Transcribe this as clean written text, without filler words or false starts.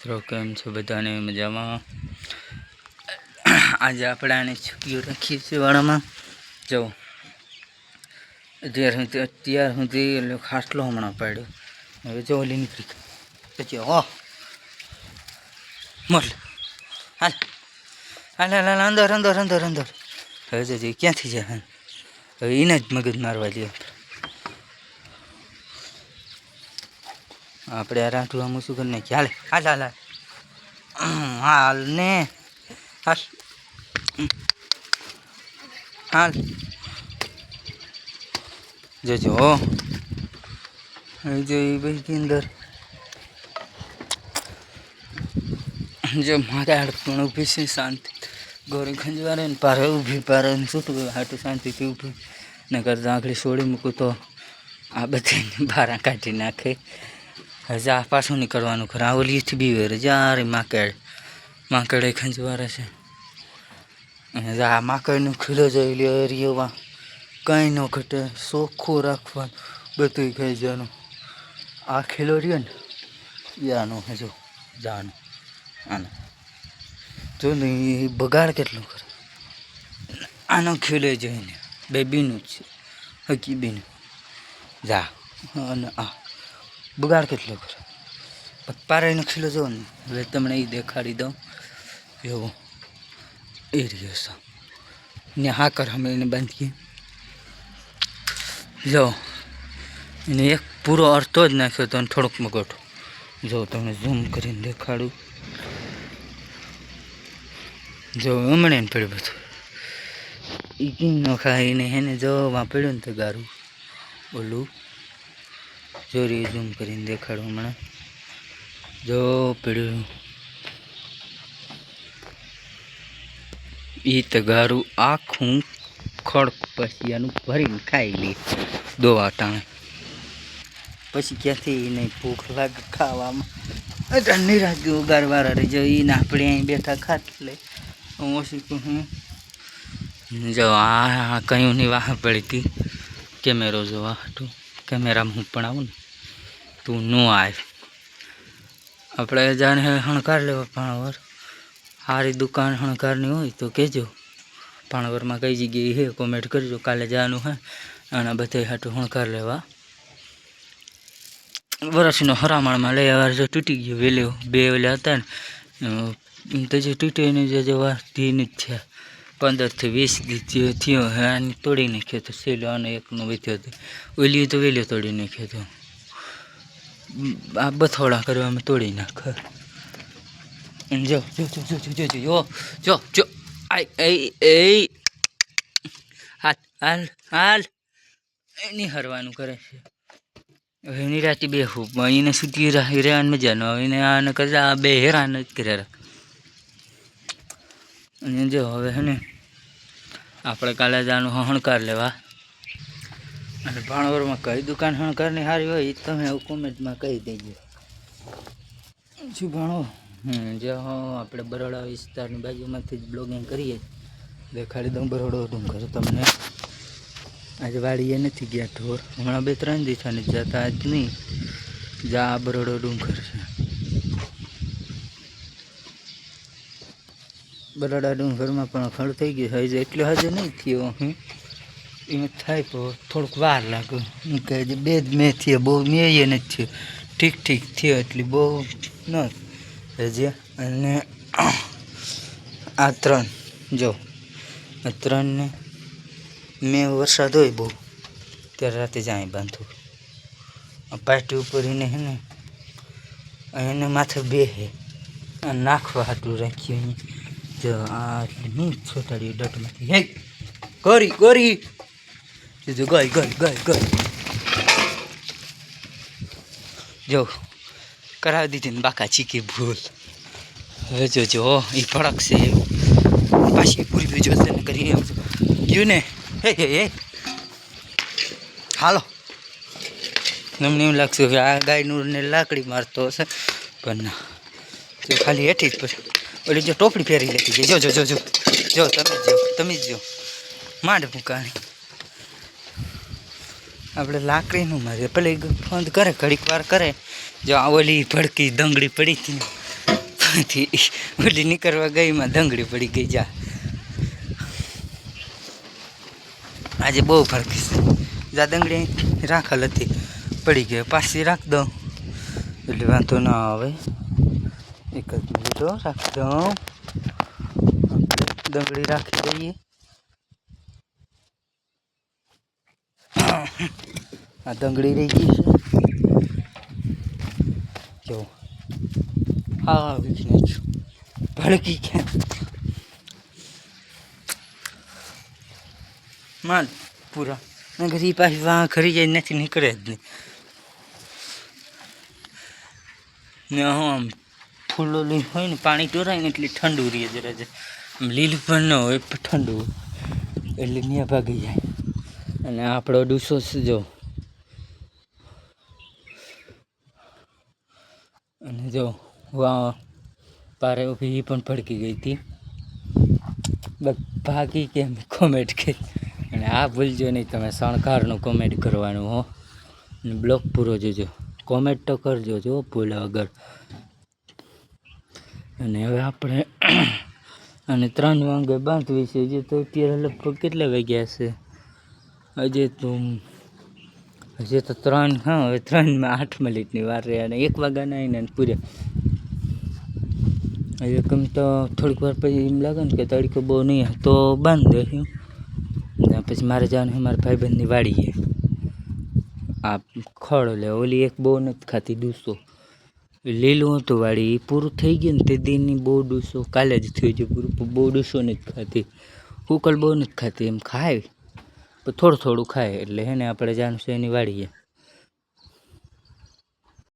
મિત્રો કેમ છો બધાને મજામાં। આજે આપણે આને છૂટીઓ રાખીએ છીએ વાળામાં। જો અત્યાર સુધી એટલે ખાટલો હમણાં પાડ્યો, હવે જો ઓલી નીકળી પછી મર હાલ હાલ હાલ હાલ અંદર અંદર અંદર અંદર। હવે જજે ક્યાંથી જાય, હવે એને જ મગજ મારવા દે આપણે। આ રાઠું આમ શું કરી નાખીએ, હાલે હાલ હાલ હાલ હાલ ને હાલ હાલ જજો જો એ ભાઈ અંદર જો મારા પણ ઊભી છે શાંતિ, ગોરી ખંજવારે ને પારે ઊભી પારે ને છૂટું હાટું શાંતિથી ઊભી ને કરતા આંખડી છોડી મૂકું તો આ બધી બારા કાઢી નાખે। હજી આ પાછું નીકળવાનું ખરા, આ ઓલીથી બીવે જ્યારે માકડ ખંજવારે છે। આ માકડનું ખીલો જોઈ લ્યો એરિયોમાં કંઈ ન ઘટે, ચોખ્ખું રાખવાનું બધું ખાઈ જવાનું। આ ખીલો રહ્યો ને યાનો હજુ જાનો આનો જો ને એ બગાડ કેટલો કરે, આનો ખીલો જોઈને બેબીનું જ છે, હકી બીનું જા અને આ બગાડ કેટલો કરે। પારાનો ખીલો જો ને, હવે તમને એ દેખાડી દઉં એવો એરિયો છે ને। હા કર અમે એને બાંધીએ, જો એને એક પૂરો અડધો જ નાખ્યો તો થોડોક મગોટો, જો તમને ઝૂમ કરીને દેખાડું, જો હમણે ને પડ્યું બધું એ કેમ ન ખાઈને એને જોવા પડ્યું ને તો ગારું ઓલું જોરી ઝૂમ કરીને દેખાડું હમણાં, જો પડ્યું એ તગારું આખું ખડક પછી આનું ભરીને ખાઈ લે દોવા ટાણે, પછી ક્યાંથી નહીં ભૂખ લાગે ખાવામાં। નિરાશ ઉગારવાળા રહી જાવ એને આપણે અહીં બેઠા ખાટ લે હું ઓછી કહું। જો આ કયું ની વાહ પડી હતી કેમેરો જોવા હાટું, કેમેરામાં હું પણ આવું ને તું ન આવ, આપણે જાણે હણકાર લેવા પાણવર, સારી દુકાન હણકારની હોય તો કહેજો, પાણવરમાં કઈ જગ્યાએ હે કોમેન્ટ કરજો, કાલે જવાનું હે આના બધા હાટું હણકાર લેવા। વરસનો હરામણમાં લઈ વાર જો તૂટી ગયો વેલ્યો, બે વેલા હતા ને તો જે તૂટીને જે વાર ધીની જ છે 15 થી 20 દી થયો હે, આને તોડી નાખ્યો તો સેલો આનો એકનો વેચ્યો હતો, ઓલી તો વેલ્યો તોડી નાખ્યો હતો, આ બથોડા કરવામાં તોડી નાખે। જો જો જો જો જો જો જો જો આઈ હાલ હાલ હાલ એની હરવાનું કરે છે। હવે એની રાતે બેહું એને સુધી હેરાન મજા ન આવે, એને આને કરતા બે હેરાન જ કર્યા રાખ। અને જો હવે હે ને આપણે કાલે જવાનું હણકાર લેવા, અને ભાણવરમાં કઈ દુકાન હણકારની સારી હોય એ તમે કોમેન્ટમાં કહી દેજો શું ભાણો। જો આપણે બરોડા વિસ્તારની બાજુમાંથી જ બ્લોગિંગ કરીએ, દેખાડી દઉં બરોડો ડુંગર તમને। આજે વાડીએ નથી ગયા ઢોર, હમણાં 2-3 દિવસ નથી જતા, આજ નહીં જા બરોડો ડુંગર છે। બરોડા ડુંગરમાં પણ ખડ થઈ ગયું હજુ એટલું હજુ નહીં થયો, એમ થાય તો થોડુંક વાર લાગે, હું કહે બે જ મેં થયો બહુ મેં એ નથી થયો, ઠીક ઠીક થયો એટલી બહુ ન હજી। અને આ 3 જો આ 3 ને મેં વરસાદ હોય બહુ ત્યારે રાતે જાય બાંધું, પાટી ઉપર એને હે ને એને માથે બે હે નાખવા હાટું રાખ્યું। જો આ નહીં છોટાડી ડટમાંથી હે ગોરી ગોરી જો ગાય ગાય ગાય ગાય જો કરાવી દીધી ને બાકા ચીકી ભૂલ। હવે જોજો એ ભડક છે પાછી પૂરી જોશે ને કરી ગયું ને હે હે હે હાલો। તમને એવું લાગશે કે આ ગાયનું ને લાકડી મારતો હશે, પણ ના જો ખાલી હેઠી જ પછી ઓલી જો ટોપડી પહેરી લેતી જાય, જો જો જો જો તમે જ જો માંડ મૂકાણી આપણે લાકડીનું મારીએ, પેલી ફંદ કરે ઘડીક વાર કરે, જો આ ઓલી ભડકી દંગડી પડી હતી થી ઓલી નીકળવા ગઈમાં દંગડી પડી ગઈ. જા આજે બહુ ફરક છે. જા દંગડી રાખેલ હતી પડી ગઈ, પાછી રાખ દઉં એટલે વાંધો ના આવે. એક જ મિનિટ રાખી દઉં, દંગડી રાખી દઈએ. આ દંગડી રહી ગઈ છે જો. હા વીખને છું ભડકી ક્યાં માલ પૂરા નગર એ પાછી વાં ખરી જાય નથી નીકળે જ નહીં ને. આમ ફૂલોલી હોય ને પાણી ટોરાય ને એટલે ઠંડુ રહે જરા જ, આમ લીલું પણ ન હોય ઠંડુ એટલે ત્યાં ભાગી જાય. અને આપણો ડૂસો જો, અને જો વાહ પારે ઊભી એ પણ ભડકી ગઈ હતી. ભાગી કે કોમેન્ટ કરી. અને આ ભૂલજો નહીં તમે શણકારનું કોમેન્ટ કરવાનું હો, અને બ્લોગ પૂરો જોજો, કોમેન્ટ તો કરજો જો ભૂલ્યા વગર. અને હવે આપણે અને 3 વાગે બાંધવી છે. જે તો અત્યારે લગભગ કેટલા વાગ્યા છે હજી તો 3, હા હવે 3 8 મિનિટની વાર રહે. અને 1 વાગ્યાના આવીને પૂરે. હવે કેમ તો થોડીક વાર પછી એમ લાગે ને કે તડકો બહુ નહીં તો બાંધ દે. પછી મારે જવાનું છે મારા ભાઈબંધની વાડીએ આ ખડ લે. ઓલી એક બહુ નથી ખાતી ડૂસો, લીલું હતું વાડી, એ પૂરું થઈ ગયું ને તે દીની બહુ ડૂસો કાલે જ થયું છે પૂરું. બહુ ડૂસો નથી ખાતી, ઉકલ બહુ નથી ખાતી, એમ ખાય પણ થોડું થોડું ખાય. એટલે હે ને આપણે જવાનું છે એની વાડીએ.